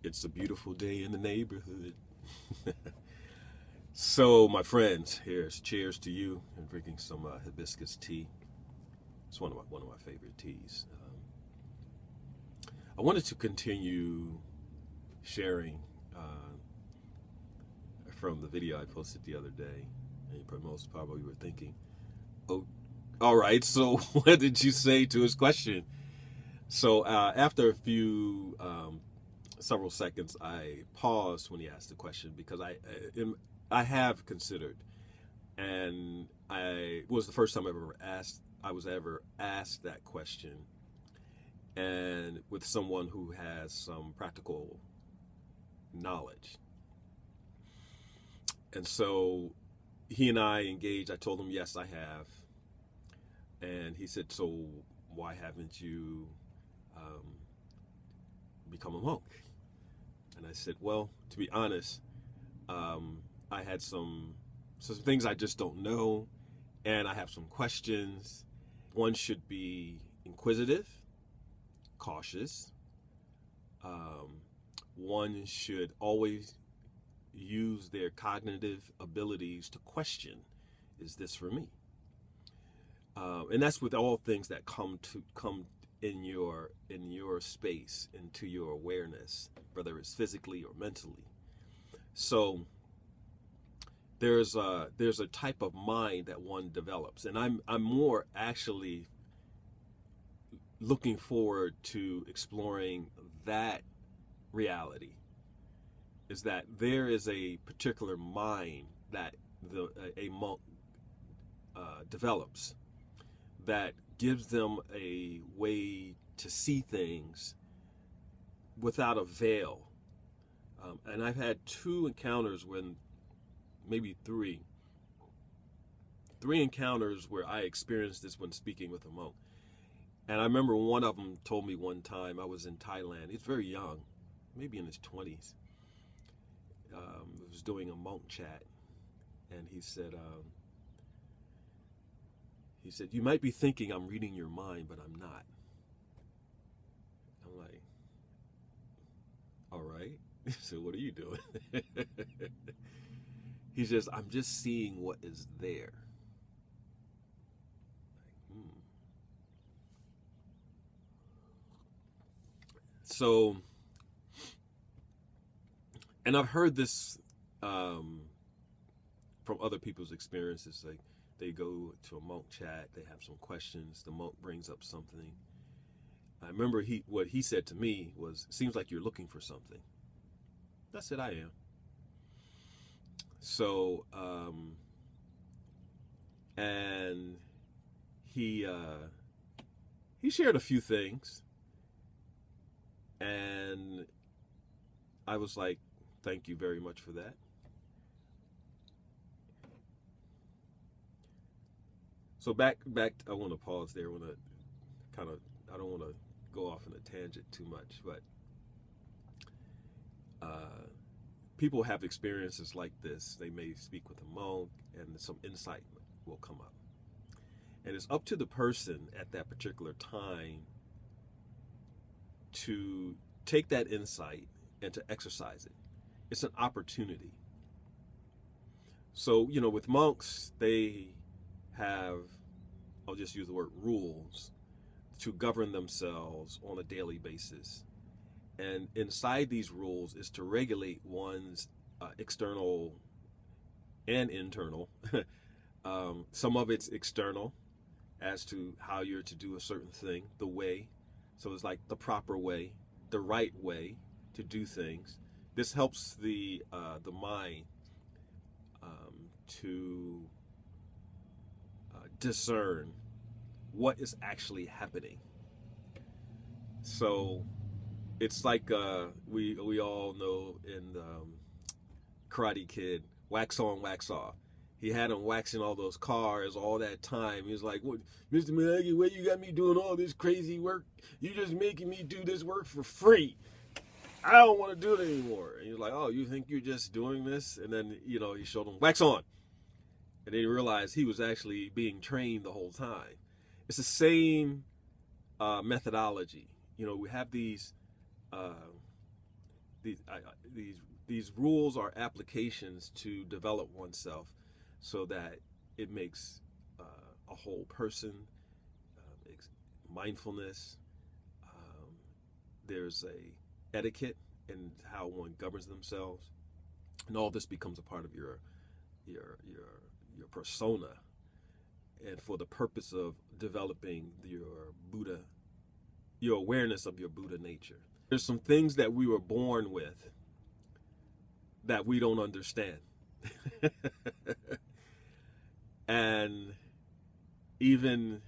It's a beautiful day in the neighborhood. So, my friends, here's cheers to you and drinking some hibiscus tea. It's one of my favorite teas. I wanted to continue sharing from the video I posted the other day. And most probably were thinking, "Oh, all right. So, what did you say to his question?" So, after several seconds, I paused when he asked the question because I have considered, and it was the first time I was ever asked that question, and with someone who has some practical knowledge. And so he and I engaged. I told him, yes, I have. And he said, so why haven't you become a monk? And I said, well, to be honest, I had some things I just don't know, and I have some questions. One should be inquisitive, cautious. One should always use their cognitive abilities to question, is this for me? And that's with all things that come in your space, into your awareness, whether it's physically or mentally. So there's a type of mind that one develops, and I'm more actually looking forward to exploring that reality. Is that there is a particular mind that a monk develops that gives them a way to see things without a veil. And I've had two encounters maybe three encounters where I experienced this when speaking with a monk. And I remember one of them told me one time, I was in Thailand. He's very young, maybe in his 20s. Was doing a monk chat, and he said, you might be thinking I'm reading your mind, but I'm not. I'm like, all right. So what are you doing? He says, I'm just seeing what is there. So, and I've heard this from other people's experiences. Like, they go to a monk chat, they have some questions, the monk brings up something. I remember what he said to me was, seems like you're looking for something. I said, I am. So, and he shared a few things, and I was like, thank you very much for that. So back, I want to pause there. I don't want to go off on a tangent too much, but people have experiences like this. They may speak with a monk, and some insight will come up. And it's up to the person at that particular time to take that insight and to exercise it. It's an opportunity. So, with monks, they have, I'll just use the word rules, to govern themselves on a daily basis. And inside these rules is to regulate one's external and internal. Some of it's external as to how you're to do a certain thing, the way. So it's like the proper way, the right way to do things. This helps the mind to discern what is actually happening. So it's like we all know in Karate Kid, wax on, wax off. He had him waxing all those cars all that time. He was like, "What, Mr. Miyagi, what you got me doing all this crazy work? You just making me do this work for free. I don't want to do it anymore." And he's like, "Oh, you think you're just doing this?" And then, he showed him wax on. And then he realized he was actually being trained the whole time. It's the same methodology. We have these these rules are applications to develop oneself, so that it makes a whole person, mindfulness. There's a etiquette in how one governs themselves, and all this becomes a part of your persona, and for the purpose of developing your awareness of your Buddha nature. There's some things that we were born with that we don't understand. And even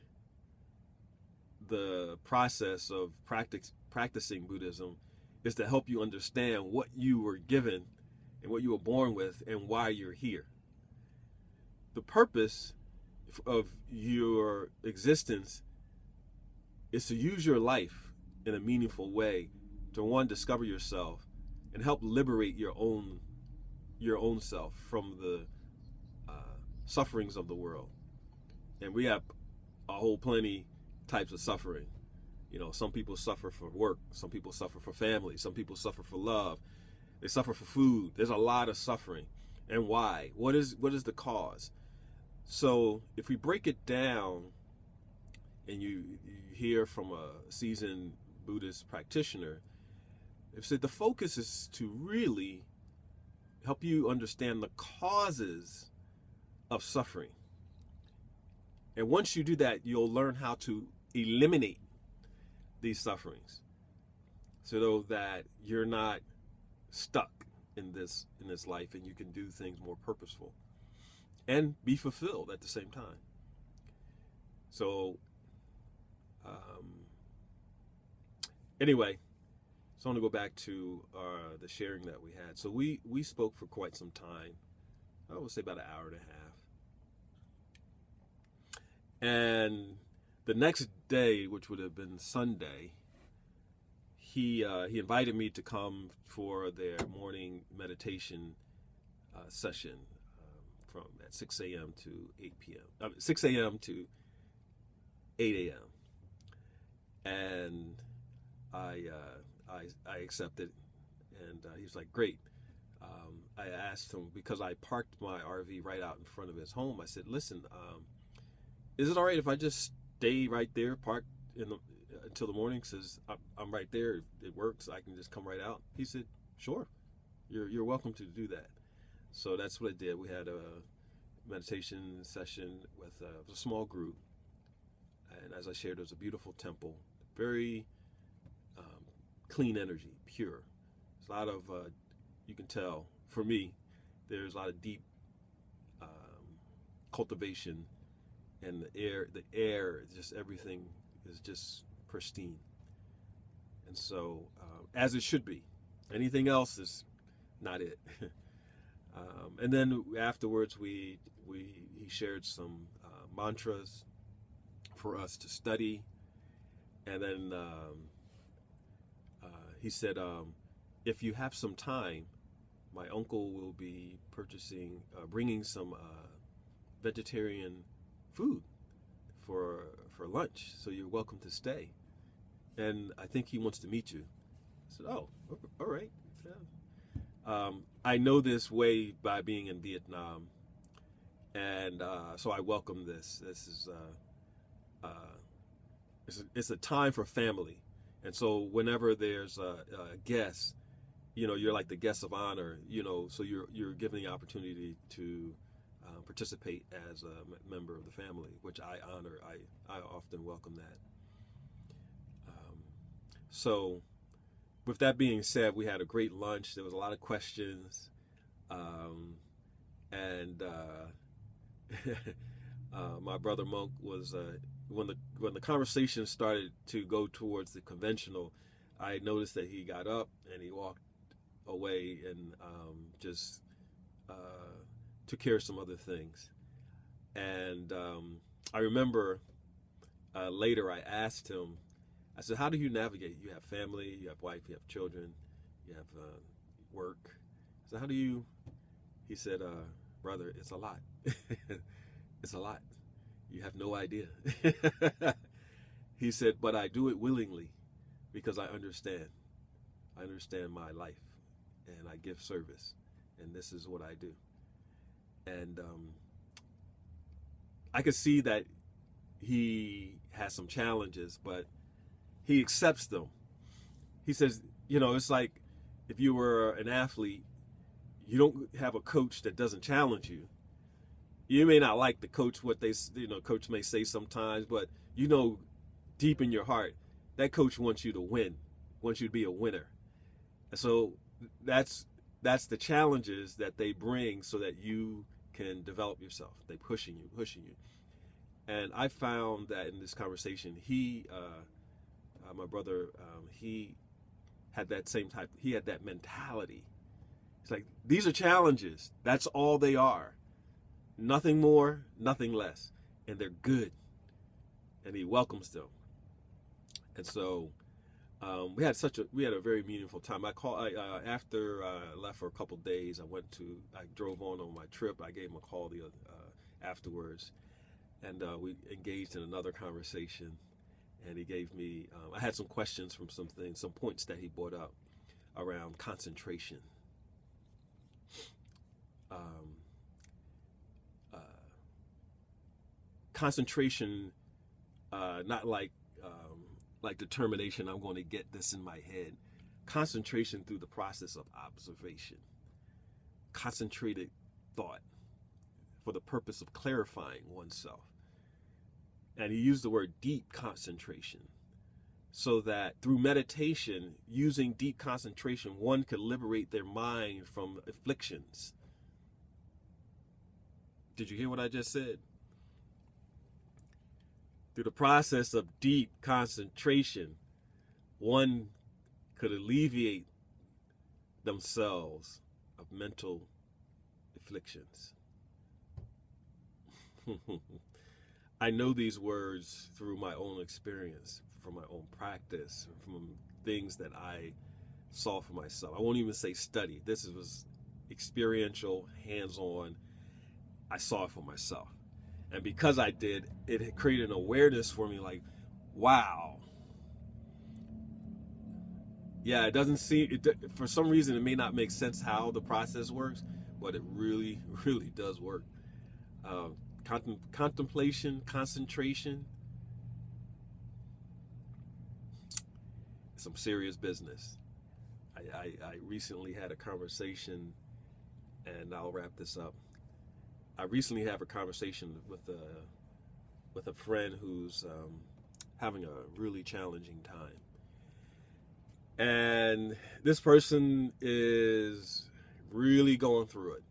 the process of practicing Buddhism is to help you understand what you were given and what you were born with and why you're here. The purpose of your existence is to use your life in a meaningful way to, one, discover yourself and help liberate your own self from the sufferings of the world. And we have a whole plenty types of suffering. Some people suffer for work, some people suffer for family, some people suffer for love, they suffer for food. There's a lot of suffering. And why? What is the cause? So if we break it down, and you hear from a seasoned Buddhist practitioner, it said the focus is to really help you understand the causes of suffering. And once you do that, you'll learn how to eliminate these sufferings, so that you're not stuck in this life, and you can do things more purposeful and be fulfilled at the same time. So anyway, so I want to go back to the sharing that we had. So we spoke for quite some time. I would say about an hour and a half. And the next day, which would have been Sunday, he invited me to come for their morning meditation session from at 6 a.m. to 8 p.m. 6 a.m. to 8 a.m. And I accepted, and he was like, great. I asked him, because I parked my RV right out in front of his home, I said, listen, is it all right if I just stay right there, parked until the morning, since I'm right there, if it works, I can just come right out? He said, sure, you're welcome to do that. So that's what I did. We had a meditation session with a small group, and as I shared, it was a beautiful temple, very clean energy, pure. There's a lot of, you can tell, for me, there's a lot of deep cultivation, and the air, just everything is just pristine. And so, as it should be. Anything else is not it. And then afterwards, he shared some mantras for us to study. And then he said, if you have some time, my uncle will be bringing some vegetarian food for lunch, so you're welcome to stay. And I think he wants to meet you. I said, oh, all right. Yeah. I know this way by being in Vietnam, and so I welcome this. This is it's a time for family, and so whenever there's a guest, you're like the guest of honor. So you're given the opportunity to participate as a member of the family, which I honor. I often welcome that. So with that being said, we had a great lunch. There was a lot of questions, and my brother Monk was when the conversation started to go towards the conventional, I noticed that he got up and he walked away and just took care of some other things. And I remember later I asked him, I said, how do you navigate? You have family, you have wife, you have children, you have work. So how do you? He said, brother, it's a lot. It's a lot. You have no idea. He said, but I do it willingly because I understand. I understand my life and I give service, and this is what I do. And I could see that he has some challenges, but he accepts them. He says, it's like if you were an athlete, you don't have a coach that doesn't challenge you. You may not like the coach, what they, coach may say sometimes, but deep in your heart, that coach wants you to win, wants you to be a winner. And so that's the challenges that they bring so that you can develop yourself. They pushing you. And I found that in this conversation, my brother, he had that same type, he had that mentality. It's like, these are challenges. That's all they are. Nothing more, nothing less. And they're good. And he welcomes them. And so we had a very meaningful time. After I left for a couple of days, I drove on my trip. I gave him a call afterwards, and we engaged in another conversation. And he gave me, I had some questions from some points that he brought up around concentration. Concentration, not like determination, I'm going to get this in my head. Concentration through the process of observation. Concentrated thought for the purpose of clarifying oneself. And he used the word deep concentration, so that through meditation, using deep concentration, one could liberate their mind from afflictions. Did you hear what I just said? Through the process of deep concentration, one could alleviate themselves of mental afflictions. I know these words through my own experience, from my own practice, from things that I saw for myself. I won't even say study. This was experiential, hands-on. I saw it for myself. And because I did, it created an awareness for me like, wow. Yeah, it doesn't seem, for some reason, it may not make sense how the process works, but it really, really does work. Contemplation, concentration, some serious business. I recently had a conversation, and I'll wrap this up. I recently had a conversation with a friend who's having a really challenging time. And this person is really going through it.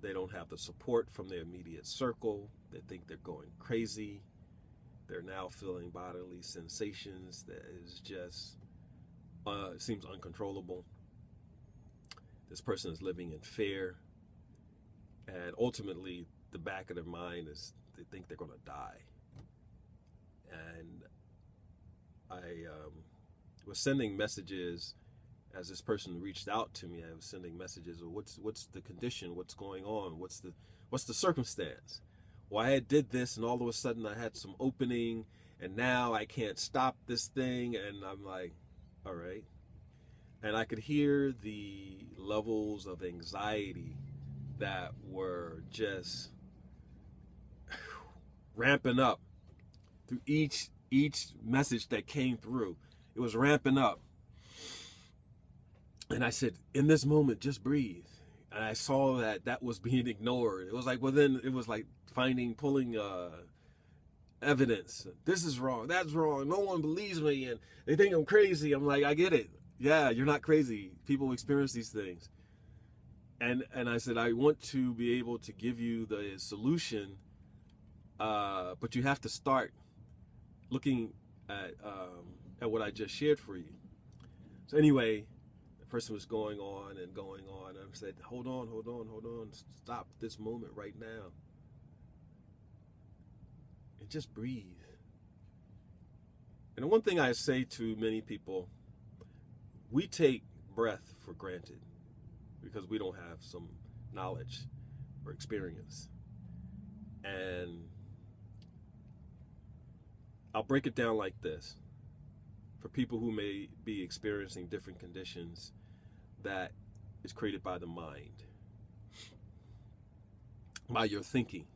They don't have the support from their immediate circle. They think they're going crazy. They're now feeling bodily sensations that is just, seems uncontrollable. This person is living in fear. And ultimately, the back of their mind is they think they're going to die. And I was sending messages as this person reached out to me. I was sending messages of what's the condition, what's going on, what's the circumstance. Well, I did this, and all of a sudden I had some opening, and now I can't stop this thing. And I'm like, all right. And I could hear the levels of anxiety that were just ramping up through each message that came through. It was ramping up. And I said, in this moment, just breathe. And I saw that was being ignored. It was like, well, then it was like pulling evidence. This is wrong. That's wrong. No one believes me, and they think I'm crazy. I'm like, I get it. Yeah, you're not crazy. People experience these things. And I said, I want to be able to give you the solution, but you have to start looking at what I just shared for you. So anyway, the person was going on and going on. And I said, hold on. Stop this moment right now. And just breathe. And the one thing I say to many people, we take breath for granted because we don't have some knowledge or experience. And I'll break it down like this. For people who may be experiencing different conditions, that is created by the mind, by your thinking.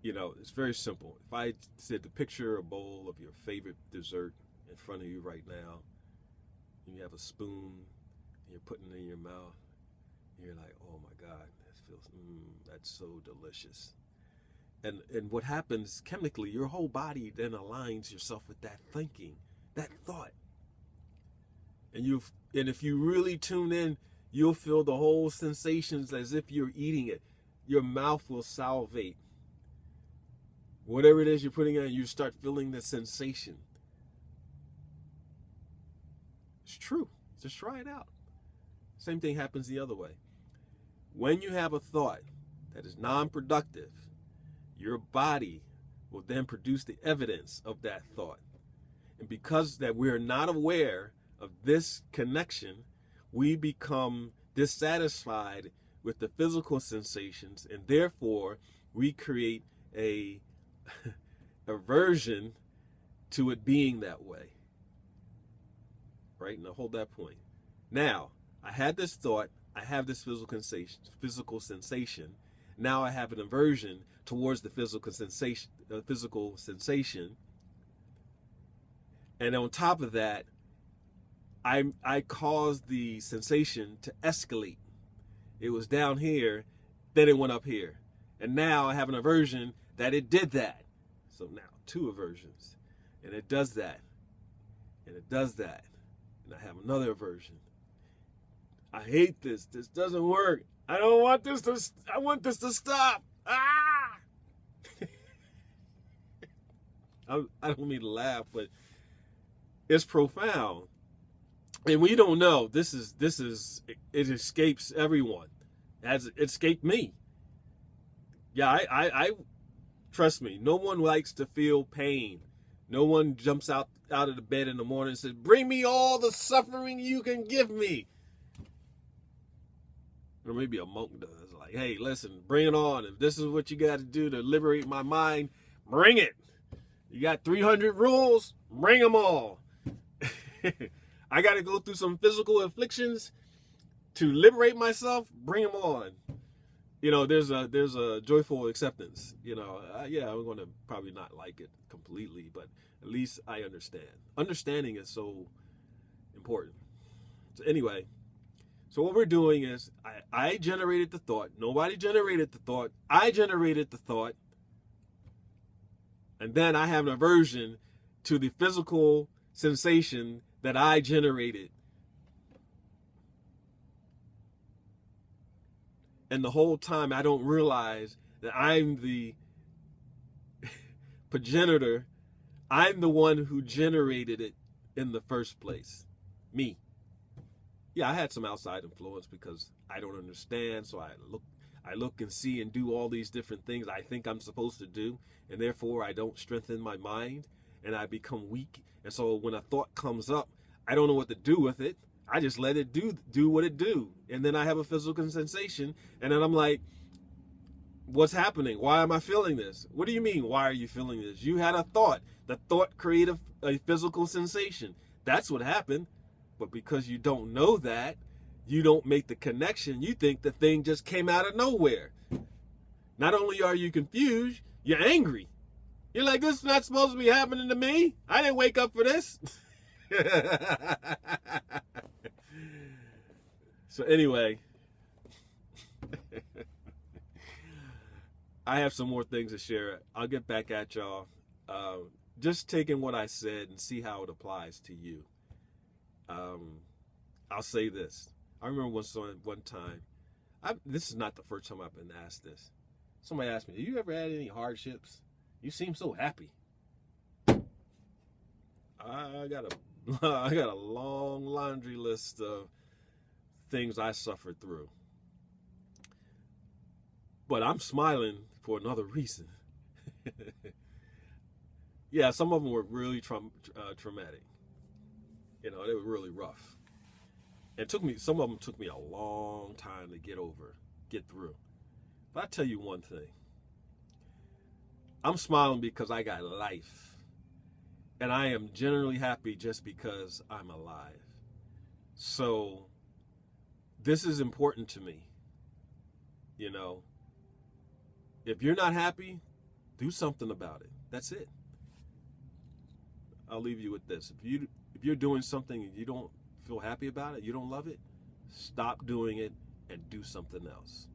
You know, it's very simple. If I said to picture a bowl of your favorite dessert in front of you right now, and you have a spoon, and you're putting it in your mouth, and you're like, oh my God, that feels, that's so delicious. And what happens chemically, your whole body then aligns yourself with that thinking, that thought. And if you really tune in, you'll feel the whole sensations as if you're eating it. Your mouth will salivate. Whatever it is you're putting in, you start feeling the sensation. It's true. Just try it out. Same thing happens the other way. When you have a thought that is non-productive, your body will then produce the evidence of that thought. And because that we're not aware of this connection, we become dissatisfied with the physical sensations, and therefore we create a aversion to it being that way. Right? Now hold that point. Now, I had this thought, I have this physical sensation. Now I have an aversion towards the physical sensation. And on top of that, I caused the sensation to escalate. It was down here, then it went up here. And now I have an aversion that it did that. So now 2 aversions. And it does that. And it does that. And I have another aversion. I hate this. This doesn't work. I don't want this to, I want this to stop. Ah! I don't mean to laugh, but it's profound. And we don't know. This is it escapes everyone. It escaped me. Yeah, I trust me, no one likes to feel pain. No one jumps out of the bed in the morning and says, bring me all the suffering you can give me. Or maybe a monk does. Like, hey, listen, bring it on. If this is what you got to do to liberate my mind, bring it. You got 300 rules, bring them all. I got to go through some physical afflictions to liberate myself, bring them on. You know, there's a joyful acceptance. You know, yeah, I'm going to probably not like it completely, but at least I understand. Understanding is so important. So anyway, so what we're doing is I generated the thought. Nobody generated the thought. I generated the thought. And then I have an aversion to the physical sensation that I generated. And the whole time I don't realize that I'm the progenitor. I'm the one who generated it in the first place. Me. Yeah, I had some outside influence because I don't understand. So I look and see and do all these different things I think I'm supposed to do. And therefore I don't strengthen my mind and I become weak. And so when a thought comes up, I don't know what to do with it. I just let it do what it do. And then I have a physical sensation. And then I'm like, what's happening? Why am I feeling this? What do you mean, why are you feeling this? You had a thought. The thought created a physical sensation. That's what happened. But because you don't know that, you don't make the connection. You think the thing just came out of nowhere. Not only are you confused, you're angry. You're like, this is not supposed to be happening to me. I didn't wake up for this. So anyway, I have some more things to share. I'll get back at y'all. Just taking what I said and see how it applies to you. I'll say this. I remember one time, this is not the first time I've been asked this. Somebody asked me, have you ever had any hardships? You seem so happy. I got a long laundry list of things I suffered through. But I'm smiling for another reason. Yeah, some of them were really traumatic. You know, they were really rough. And some of them took me a long time to get through. But I tell you one thing. I'm smiling because I got life. And I am generally happy just because I'm alive. So this is important to me. You know, if you're not happy, do something about it. That's it. I'll leave you with this. If you're doing something and you don't feel happy about it, you don't love it, stop doing it and do something else.